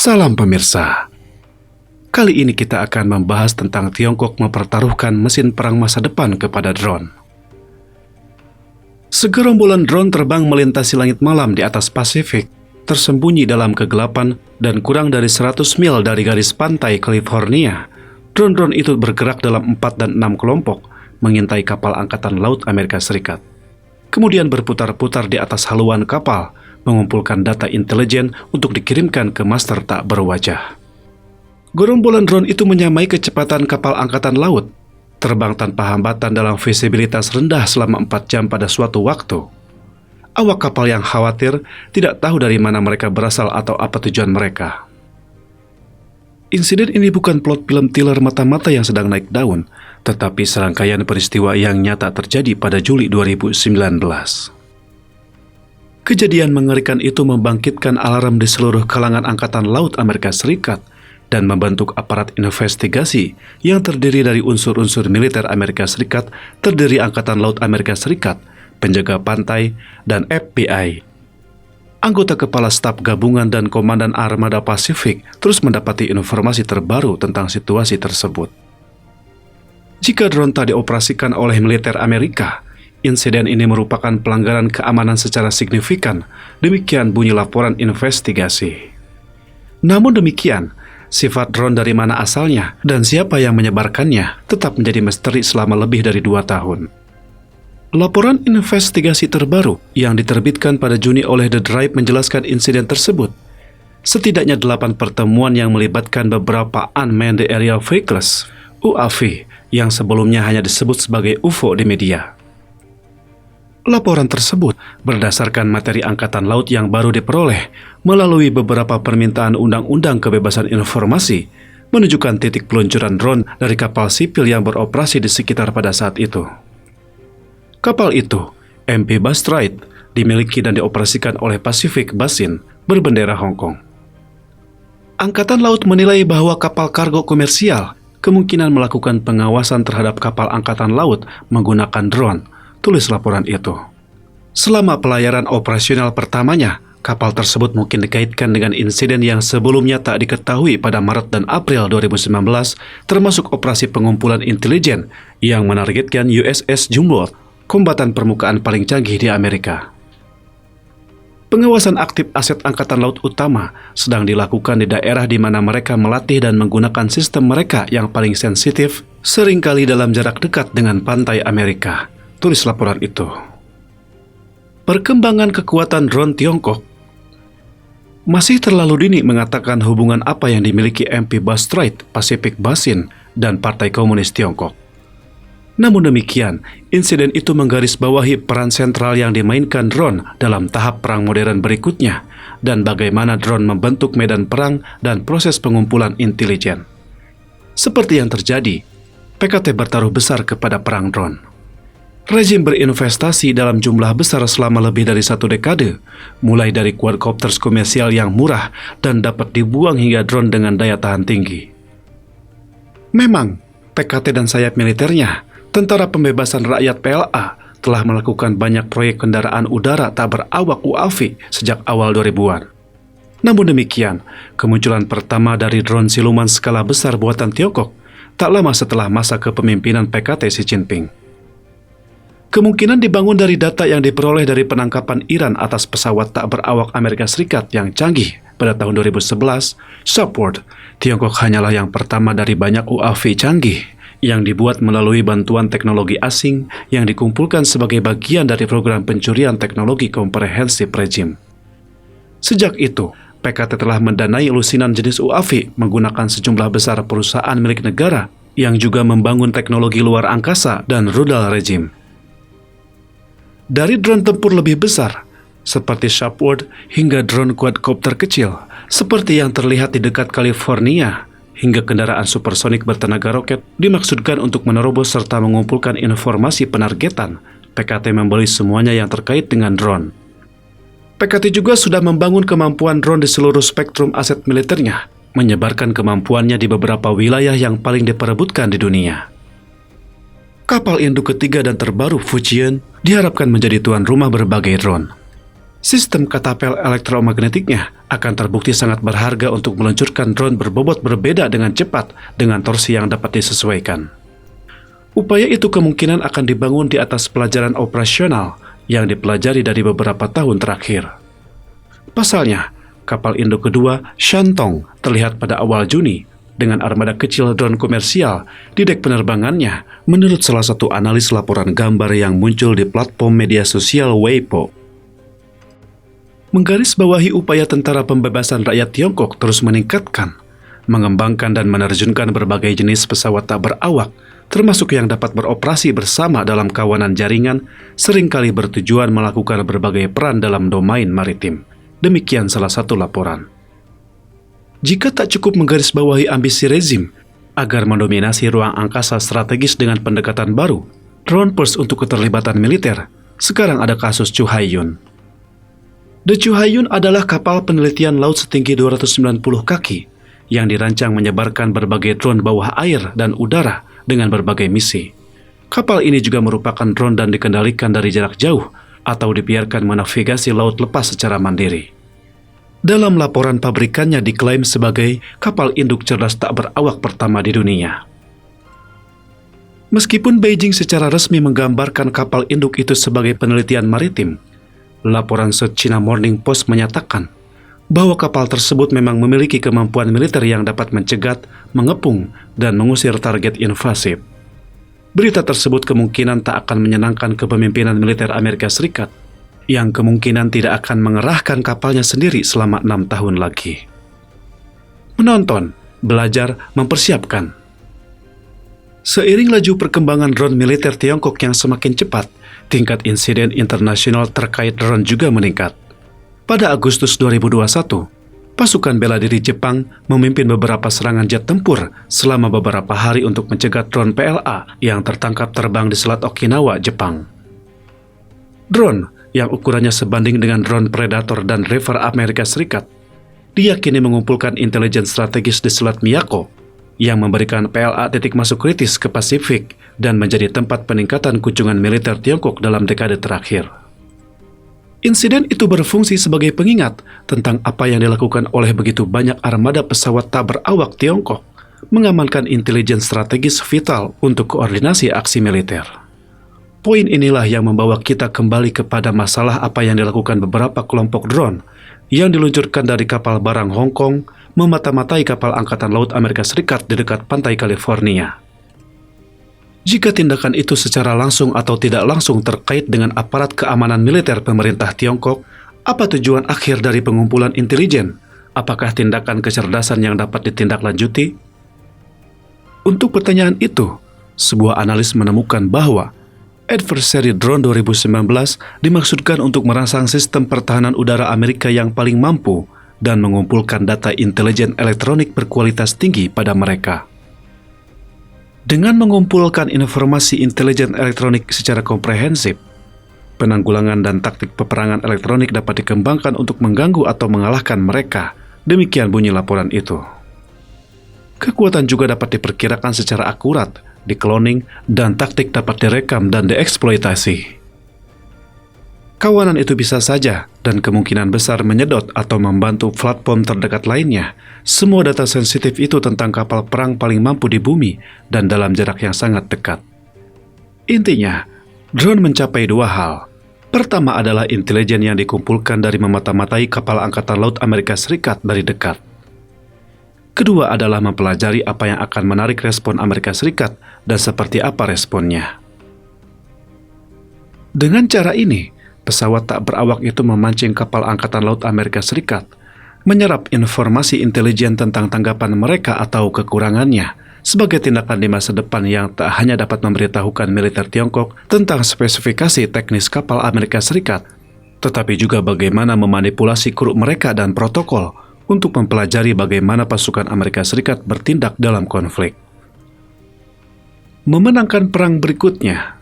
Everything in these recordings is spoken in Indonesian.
Salam pemirsa. Kali ini kita akan membahas tentang Tiongkok mempertaruhkan mesin perang masa depan kepada drone. Segerombolan drone terbang melintasi langit malam di atas Pasifik, tersembunyi dalam kegelapan dan kurang dari 100 mil dari garis pantai California. Drone-drone itu bergerak dalam 4 dan 6 kelompok, mengintai kapal Angkatan Laut Amerika Serikat. Kemudian berputar-putar di atas haluan kapal, mengumpulkan data intelijen untuk dikirimkan ke master tak berwajah. Gerombolan drone itu menyamai kecepatan kapal Angkatan Laut, terbang tanpa hambatan dalam visibilitas rendah selama 4 jam pada suatu waktu. Awak kapal yang khawatir tidak tahu dari mana mereka berasal atau apa tujuan mereka. Insiden ini bukan plot film thriller mata-mata yang sedang naik daun, tetapi serangkaian peristiwa yang nyata terjadi pada Juli 2019. Kejadian mengerikan itu membangkitkan alarm di seluruh kalangan Angkatan Laut Amerika Serikat dan membentuk aparat investigasi yang terdiri dari unsur-unsur militer Amerika Serikat, terdiri Angkatan Laut Amerika Serikat, penjaga pantai, dan FBI. Anggota Kepala Staf Gabungan dan Komandan Armada Pasifik terus mendapati informasi terbaru tentang situasi tersebut. Jika drone tak dioperasikan oleh militer Amerika, insiden ini merupakan pelanggaran keamanan secara signifikan, demikian bunyi laporan investigasi. Namun demikian, sifat drone dari mana asalnya dan siapa yang menyebarkannya tetap menjadi misteri selama lebih dari 2 tahun. Laporan investigasi terbaru yang diterbitkan pada Juni oleh The Drive menjelaskan insiden tersebut. Setidaknya 8 pertemuan yang melibatkan beberapa Unmanned Aerial Vehicles, UAV, yang sebelumnya hanya disebut sebagai UFO di media. Laporan tersebut berdasarkan materi Angkatan Laut yang baru diperoleh melalui beberapa permintaan Undang-Undang Kebebasan Informasi, menunjukkan titik peluncuran drone dari kapal sipil yang beroperasi di sekitar pada saat itu. Kapal itu, MV Bastrite, dimiliki dan dioperasikan oleh Pacific Basin, berbendera Hong Kong. Angkatan Laut menilai bahwa kapal kargo komersial kemungkinan melakukan pengawasan terhadap kapal Angkatan Laut menggunakan drone, tulis laporan itu. Selama pelayaran operasional pertamanya, kapal tersebut mungkin dikaitkan dengan insiden yang sebelumnya tak diketahui pada Maret dan April 2019, termasuk operasi pengumpulan intelijen yang menargetkan USS Jumbo, kombatan permukaan paling canggih di Amerika. Pengawasan aktif aset Angkatan Laut Utama sedang dilakukan di daerah di mana mereka melatih dan menggunakan sistem mereka yang paling sensitif, seringkali dalam jarak dekat dengan pantai Amerika, tulis laporan itu. Perkembangan kekuatan drone Tiongkok. Masih terlalu dini mengatakan hubungan apa yang dimiliki MV Bastrite, Pacific Basin, dan Partai Komunis Tiongkok. Namun demikian, insiden itu menggarisbawahi peran sentral yang dimainkan drone dalam tahap perang modern berikutnya, dan bagaimana drone membentuk medan perang dan proses pengumpulan intelijen. Seperti yang terjadi, PKT bertaruh besar kepada perang drone. Rezim berinvestasi dalam jumlah besar selama lebih dari 1 dekade, mulai dari quadcopters komersial yang murah dan dapat dibuang hingga drone dengan daya tahan tinggi. Memang, PKT dan sayap militernya, Tentara Pembebasan Rakyat PLA, telah melakukan banyak proyek kendaraan udara tak berawak UAV sejak awal 2000-an. Namun demikian, kemunculan pertama dari drone siluman skala besar buatan Tiongkok tak lama setelah masa kepemimpinan PKT Xi Jinping. Kemungkinan dibangun dari data yang diperoleh dari penangkapan Iran atas pesawat tak berawak Amerika Serikat yang canggih pada tahun 2011, Shepard, Tiongkok hanyalah yang pertama dari banyak UAV canggih yang dibuat melalui bantuan teknologi asing yang dikumpulkan sebagai bagian dari program pencurian teknologi komprehensif rejim. Sejak itu, PKT telah mendanai lusinan jenis UAV menggunakan sejumlah besar perusahaan milik negara yang juga membangun teknologi luar angkasa dan rudal rejim. Dari drone tempur lebih besar, seperti Shepard, hingga drone quadcopter kecil, seperti yang terlihat di dekat California, hingga kendaraan supersonik bertenaga roket dimaksudkan untuk menerobos serta mengumpulkan informasi penargetan, PKT membeli semuanya yang terkait dengan drone. PKT juga sudah membangun kemampuan drone di seluruh spektrum aset militernya, menyebarkan kemampuannya di beberapa wilayah yang paling diperebutkan di dunia. Kapal induk ketiga dan terbaru Fujian diharapkan menjadi tuan rumah berbagai drone. Sistem katapel elektromagnetiknya akan terbukti sangat berharga untuk meluncurkan drone berbobot berbeda dengan cepat dengan torsi yang dapat disesuaikan. Upaya itu kemungkinan akan dibangun di atas pelajaran operasional yang dipelajari dari beberapa tahun terakhir. Pasalnya, kapal induk kedua, Shantung, terlihat pada awal Juni dengan armada kecil drone komersial di dek penerbangannya, menurut salah satu analis laporan gambar yang muncul di platform media sosial Weibo. Menggarisbawahi upaya tentara pembebasan rakyat Tiongkok terus meningkatkan, mengembangkan dan menerjunkan berbagai jenis pesawat tak berawak, termasuk yang dapat beroperasi bersama dalam kawanan jaringan, seringkali bertujuan melakukan berbagai peran dalam domain maritim. Demikian salah satu laporan. Jika tak cukup menggarisbawahi ambisi rezim agar mendominasi ruang angkasa strategis dengan pendekatan baru, drone burst untuk keterlibatan militer, sekarang ada kasus Chu Hai-yun. The Chu Hai-yun adalah kapal penelitian laut setinggi 290 kaki yang dirancang menyebarkan berbagai drone bawah air dan udara dengan berbagai misi. Kapal ini juga merupakan drone dan dikendalikan dari jarak jauh atau dibiarkan menavigasi laut lepas secara mandiri. Dalam laporan pabrikannya diklaim sebagai kapal induk cerdas tak berawak pertama di dunia. Meskipun Beijing secara resmi menggambarkan kapal induk itu sebagai penelitian maritim, laporan South China Morning Post menyatakan bahwa kapal tersebut memang memiliki kemampuan militer yang dapat mencegat, mengepung, dan mengusir target invasif. Berita tersebut kemungkinan tak akan menyenangkan kepemimpinan militer Amerika Serikat, yang kemungkinan tidak akan mengerahkan kapalnya sendiri selama 6 tahun lagi. Menonton, belajar, mempersiapkan. Seiring laju perkembangan drone militer Tiongkok yang semakin cepat, tingkat insiden internasional terkait drone juga meningkat. Pada Agustus 2021, pasukan bela diri Jepang memimpin beberapa serangan jet tempur selama beberapa hari untuk mencegat drone PLA yang tertangkap terbang di Selat Okinawa, Jepang. Drone yang ukurannya sebanding dengan drone Predator dan Reaver Amerika Serikat diyakini mengumpulkan intelijen strategis di Selat Miyako yang memberikan PLA titik masuk kritis ke Pasifik dan menjadi tempat peningkatan kunjungan militer Tiongkok dalam dekade terakhir. Insiden itu berfungsi sebagai pengingat tentang apa yang dilakukan oleh begitu banyak armada pesawat tak berawak Tiongkok, mengamankan intelijen strategis vital untuk koordinasi aksi militer. Poin inilah yang membawa kita kembali kepada masalah apa yang dilakukan beberapa kelompok drone yang diluncurkan dari kapal barang Hong Kong memata-matai kapal Angkatan Laut Amerika Serikat di dekat pantai California. Jika tindakan itu secara langsung atau tidak langsung terkait dengan aparat keamanan militer pemerintah Tiongkok, apa tujuan akhir dari pengumpulan intelijen? Apakah tindakan kecerdasan yang dapat ditindaklanjuti? Untuk pertanyaan itu, sebuah analis menemukan bahwa Adversary Drone 2019 dimaksudkan untuk merangsang sistem pertahanan udara Amerika yang paling mampu dan mengumpulkan data intelijen elektronik berkualitas tinggi pada mereka. Dengan mengumpulkan informasi intelijen elektronik secara komprehensif, penanggulangan dan taktik peperangan elektronik dapat dikembangkan untuk mengganggu atau mengalahkan mereka. Demikian bunyi laporan itu. Kekuatan juga dapat diperkirakan secara akurat, di-cloning, dan taktik dapat direkam dan dieksploitasi. Kawanan itu bisa saja dan kemungkinan besar menyedot atau membantu platform terdekat lainnya. Semua data sensitif itu tentang kapal perang paling mampu di bumi dan dalam jarak yang sangat dekat. Intinya, drone mencapai dua hal. Pertama adalah intelijen yang dikumpulkan dari memata-matai kapal Angkatan Laut Amerika Serikat dari dekat. Kedua adalah mempelajari apa yang akan menarik respon Amerika Serikat dan seperti apa responnya. Dengan cara ini, pesawat tak berawak itu memancing kapal Angkatan Laut Amerika Serikat, menyerap informasi intelijen tentang tanggapan mereka atau kekurangannya, sebagai tindakan di masa depan yang tak hanya dapat memberitahukan militer Tiongkok tentang spesifikasi teknis kapal Amerika Serikat, tetapi juga bagaimana memanipulasi kru mereka dan protokol untuk mempelajari bagaimana pasukan Amerika Serikat bertindak dalam konflik. Memenangkan perang berikutnya.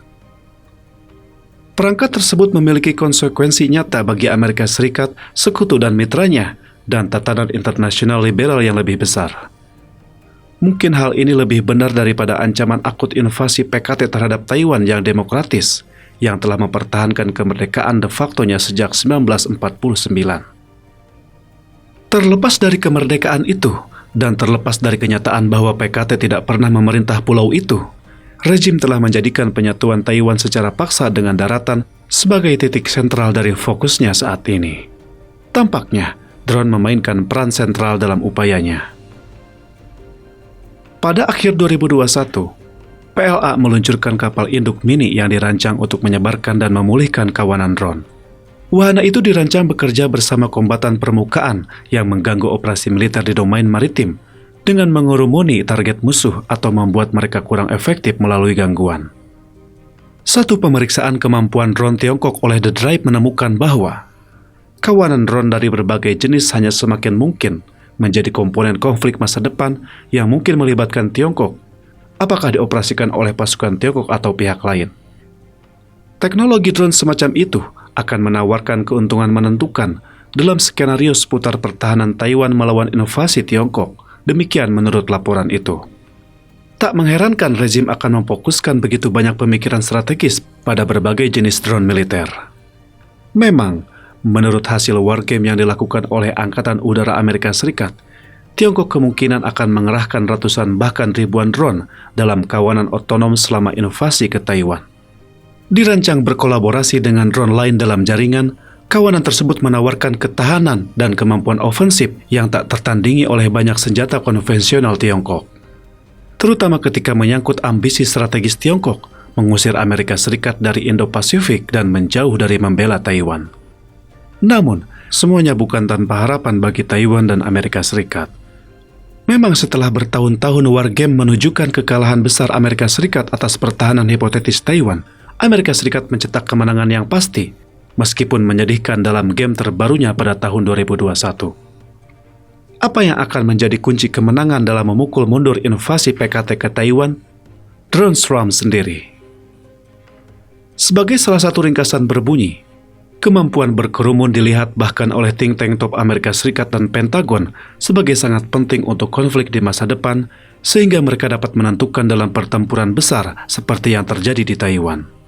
Perangkat tersebut memiliki konsekuensi nyata bagi Amerika Serikat, sekutu dan mitranya, dan tatanan internasional liberal yang lebih besar. Mungkin hal ini lebih benar daripada ancaman akut invasi PKT terhadap Taiwan yang demokratis, yang telah mempertahankan kemerdekaan de facto-nya sejak 1949. Terlepas dari kemerdekaan itu, dan terlepas dari kenyataan bahwa PKT tidak pernah memerintah pulau itu, rejim telah menjadikan penyatuan Taiwan secara paksa dengan daratan sebagai titik sentral dari fokusnya saat ini. Tampaknya, drone memainkan peran sentral dalam upayanya. Pada akhir 2021, PLA meluncurkan kapal induk mini yang dirancang untuk menyebarkan dan memulihkan kawanan drone. Wahana itu dirancang bekerja bersama kombatan permukaan yang mengganggu operasi militer di domain maritim dengan mengurumuni target musuh atau membuat mereka kurang efektif melalui gangguan. Satu pemeriksaan kemampuan drone Tiongkok oleh The Drive menemukan bahwa kawanan drone dari berbagai jenis hanya semakin mungkin menjadi komponen konflik masa depan yang mungkin melibatkan Tiongkok, apakah dioperasikan oleh pasukan Tiongkok atau pihak lain. Teknologi drone semacam itu akan menawarkan keuntungan menentukan dalam skenario seputar pertahanan Taiwan melawan invasi Tiongkok, demikian menurut laporan itu. Tak mengherankan rezim akan memfokuskan begitu banyak pemikiran strategis pada berbagai jenis drone militer. Memang, menurut hasil wargame yang dilakukan oleh Angkatan Udara Amerika Serikat, Tiongkok kemungkinan akan mengerahkan ratusan bahkan ribuan drone dalam kawanan otonom selama invasi ke Taiwan. Dirancang berkolaborasi dengan drone lain dalam jaringan, kawanan tersebut menawarkan ketahanan dan kemampuan ofensif yang tak tertandingi oleh banyak senjata konvensional Tiongkok. Terutama ketika menyangkut ambisi strategis Tiongkok mengusir Amerika Serikat dari Indo-Pasifik dan menjauh dari membela Taiwan. Namun, semuanya bukan tanpa harapan bagi Taiwan dan Amerika Serikat. Memang setelah bertahun-tahun wargame menunjukkan kekalahan besar Amerika Serikat atas pertahanan hipotetis Taiwan, Amerika Serikat mencetak kemenangan yang pasti, meskipun menyedihkan dalam game terbarunya pada tahun 2021. Apa yang akan menjadi kunci kemenangan dalam memukul mundur invasi PKT ke Taiwan? Drone Swarm sendiri. Sebagai salah satu ringkasan berbunyi, kemampuan berkerumun dilihat bahkan oleh think tank top Amerika Serikat dan Pentagon sebagai sangat penting untuk konflik di masa depan, sehingga mereka dapat menentukan dalam pertempuran besar seperti yang terjadi di Taiwan.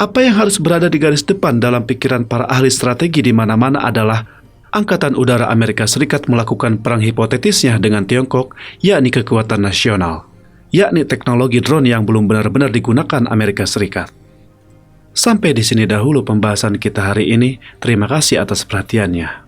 Apa yang harus berada di garis depan dalam pikiran para ahli strategi di mana-mana adalah Angkatan Udara Amerika Serikat melakukan perang hipotetisnya dengan Tiongkok, yakni kekuatan nasional, yakni teknologi drone yang belum benar-benar digunakan Amerika Serikat. Sampai di sini dahulu pembahasan kita hari ini. Terima kasih atas perhatiannya.